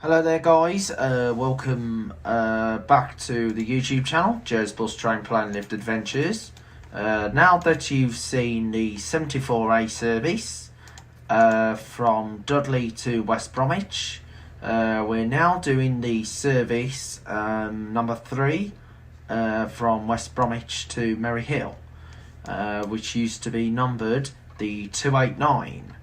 Hello there guys, welcome back to the YouTube channel, Joe's Bus Train Plane Lift Adventures. Now that you've seen the 74A service from Dudley to West Bromwich, we're now doing the service number 3 from West Bromwich to Merry Hill, which used to be numbered the 289.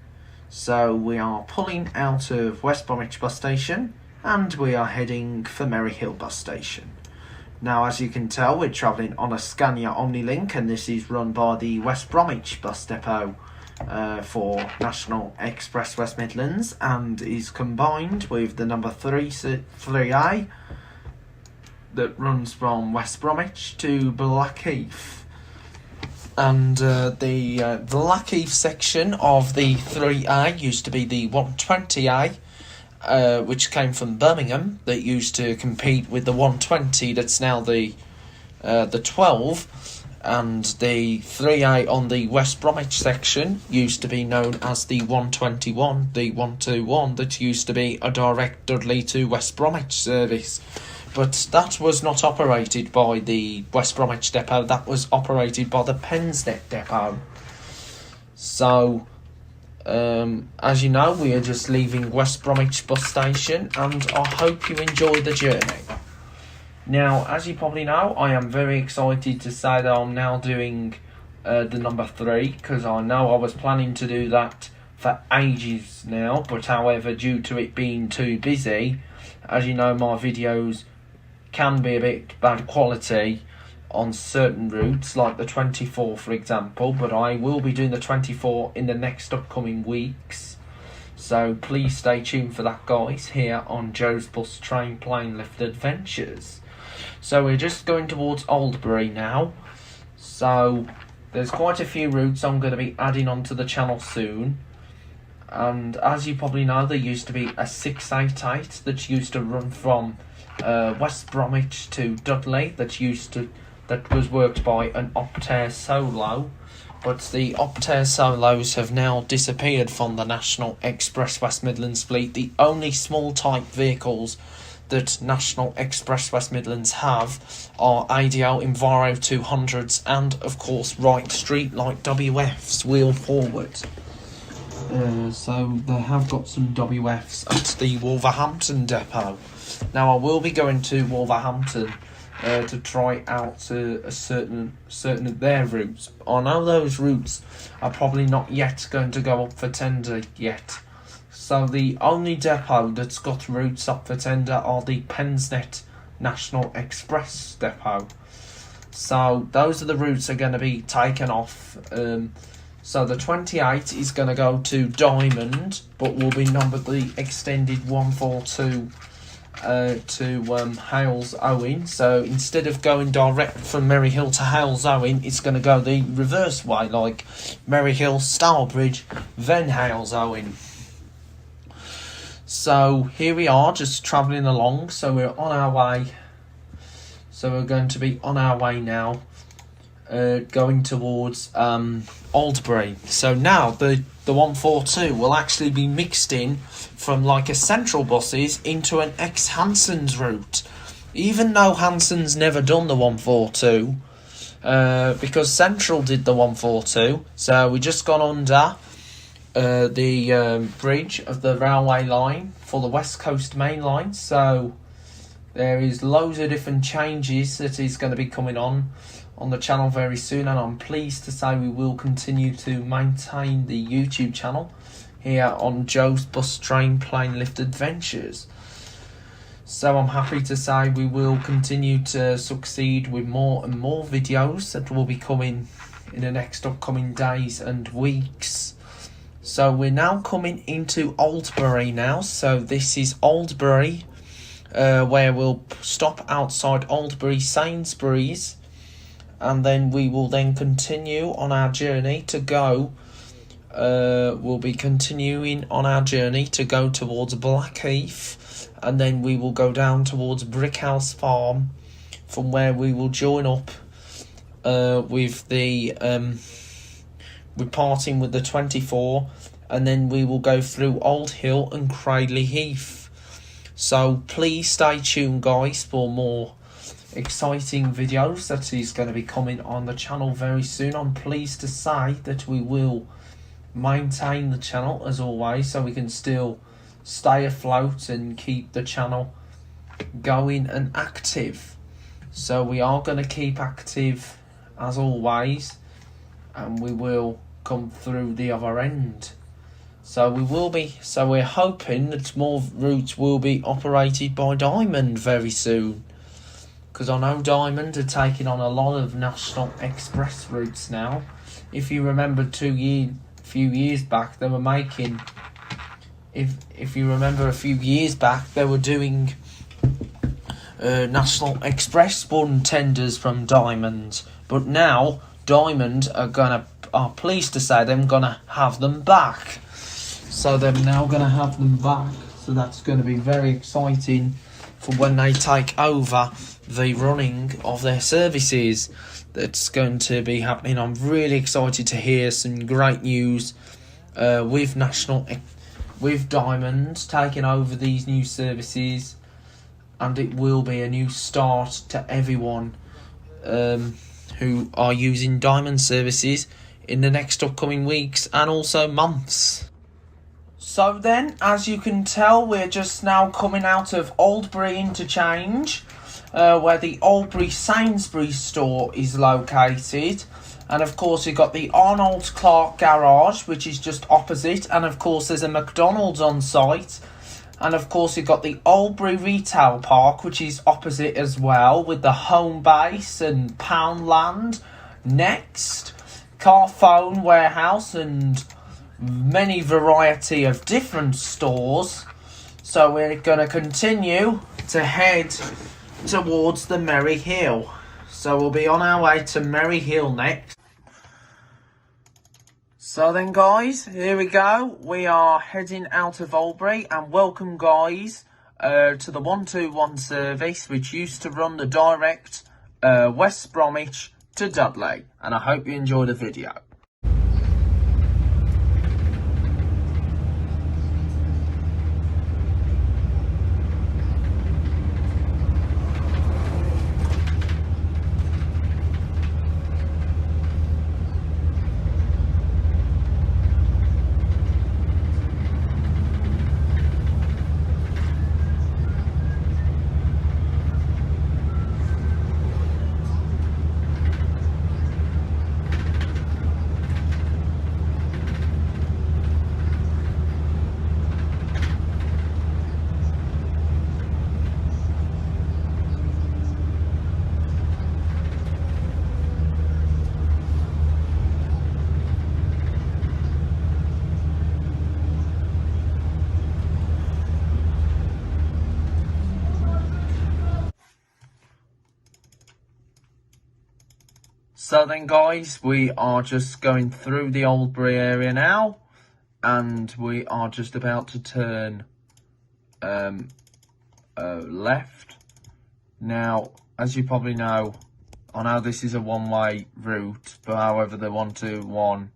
So we are pulling out of West Bromwich bus station and we are heading for Merry Hill bus station. Now, as you can tell, we're travelling on a Scania Omnilink, and this is run by the West Bromwich bus depot for National Express West Midlands, and is combined with the number 3A that runs from West Bromwich to Blackheath. And the Blackheath section of the 3A used to be the 120A, which came from Birmingham, that used to compete with the 120 that's now the 12, and the 3A on the West Bromwich section used to be known as the 121, the 121, that used to be a direct Dudley to West Bromwich service. But that was not operated by the West Bromwich depot, that was operated by the Pensnet depot. So, as you know, we are just leaving West Bromwich bus station, and I hope you enjoy the journey. Now, as you probably know, I am very excited to say that I'm now doing the number 3, because I know I was planning to do that for ages now, but however, due to it being too busy, as you know, my videos can be a bit bad quality on certain routes, like the 24 for example, but I will be doing the 24 in the next upcoming weeks, so please stay tuned for that, guys, here on Joe's Bus Train Plane Lift Adventures. So we're just going towards Oldbury now, so there's quite a few routes I'm going to be adding onto the channel soon. And as you probably know, there used to be a 688 that used to run from West Bromwich to Dudley, that was worked by an Optare Solo, but the Optare Solos have now disappeared from the National Express West Midlands fleet. The only small type vehicles that National Express West Midlands have are ADL Enviro 200s and of course Wright Street Light WFs wheel forward. So they have got some WFs at the Wolverhampton depot. Now I will be going to Wolverhampton to try out a certain of their routes. I know those routes are probably not yet going to go up for tender yet. So the only depot that's got routes up for tender are the Pensnet National Express depot. So those are the routes that are going to be taken off. So the 28 is going to go to Diamond, but will be numbered the extended 142 to Hales Owen. So instead of going direct from Merry Hill to Hales Owen, it's going to go the reverse way, like Merry Hill, Stourbridge, then Hales Owen. So here we are, just travelling along. So we're on our way. So we're going to be on our way now, going towards Oldbury. So now the 142 will actually be mixed in from like a Central buses into an ex-Hanson's route, even though Hanson's never done the 142, because Central did the 142. So we just gone under the bridge of the railway line for the West Coast Main Line. So there is loads of different changes that is going to be coming on the channel very soon, and I'm pleased to say we will continue to maintain the YouTube channel here on Joe's Bus Train Plane Lift Adventures. So I'm happy to say we will continue to succeed with more and more videos that will be coming in the next upcoming days and weeks. So we're now coming into Oldbury now. So this is Oldbury, where we'll stop outside Oldbury Sainsbury's, and then we will then continue on our journey to go. We'll be continuing on our journey to go towards Blackheath, and then we will go down towards Brickhouse Farm, from where we will join up with the we're parting with the 24, and then we will go through Old Hill and Cradley Heath. So please stay tuned, guys, for more exciting videos that is going to be coming on the channel very soon. I'm pleased to say that we will maintain the channel as always, so we can still stay afloat and keep the channel going and active. So we are going to keep active as always, and we will come through the other end. So we're hoping that more routes will be operated by Diamond very soon, because I know Diamond are taking on a lot of National Express routes now. If you remember few years back, they were making, if you remember a few years back, they were doing National Express won tenders from Diamond, but now Diamond are pleased to say they're gonna have them back. So they're now gonna have them back. So that's going to be very exciting for when they take over the running of their services. That's going to be happening. I'm really excited to hear some great news with Diamond taking over these new services, and it will be a new start to everyone who are using Diamond services in the next upcoming weeks and also months. So then, as you can tell, we're just now coming out of Oldbury Interchange, where the Oldbury Sainsbury's store is located. And of course you've got the Arnold Clark Garage, which is just opposite. And of course there's a McDonald's on site. And of course you've got the Oldbury Retail Park, which is opposite as well, with the Home Base and Poundland. Next, Carphone Warehouse and many variety of different stores. So we're going to continue to head towards the Merry Hill. So we'll be on our way to Merry Hill next. So then, guys, here we go. We are heading out of Oldbury, and welcome, guys, to the 121 service, which used to run the direct West Bromwich to Dudley. And I hope you enjoy the video. So then, guys, we are just going through the Oldbury area now, and we are just about to turn left. Now, as you probably know, I know this is a one-way route, but however the 121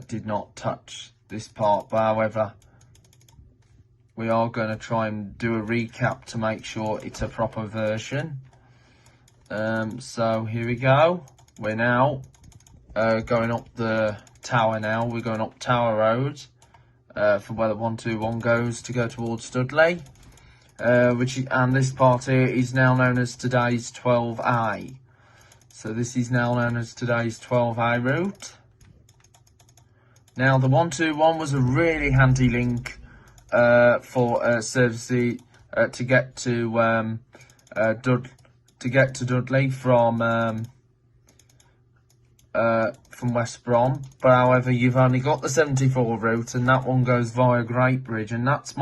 did not touch this part. But however, we are going to try and do a recap to make sure it's a proper version. So here we go. We're now going up the tower now. We're going up Tower Road from where the 121 goes to go towards Dudley. And this part here is now known as today's 12A. So this is now known as today's 12A route. Now the 121 was a really handy link for services to get to Dudley from West Brom, but however you've only got the 74 route, and that one goes via Great Bridge, and that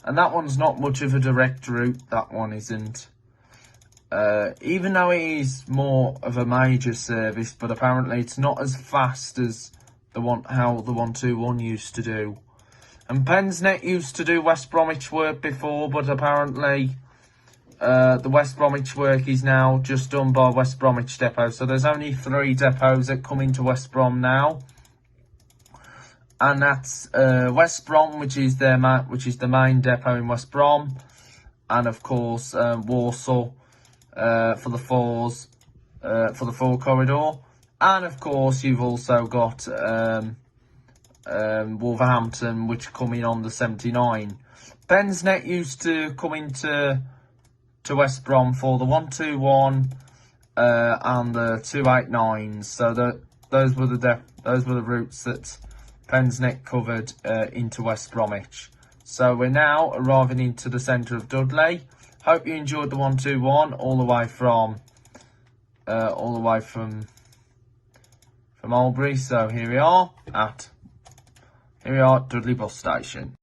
one's not much of a direct route. That one isn't, even though it is more of a major service, but apparently it's not as fast as how the 121 used to do. And Pensnet used to do West Bromwich work before, but apparently the West Bromwich work is now just done by West Bromwich depot. So there's only 3 depots that come into West Brom now. and that's West Brom, which is the main depot in West Brom, and of course Warsaw for the fours, for the 4 corridor, and of course you've also got Wolverhampton, which come in on the 79. Bensnet used to come into West Brom for the 121 and the 289s. So those were the routes that Bensnet covered into West Bromwich. So we're now arriving into the centre of Dudley. Hope you enjoyed the 121 all the way from Albury. So here we are at Dudley bus station.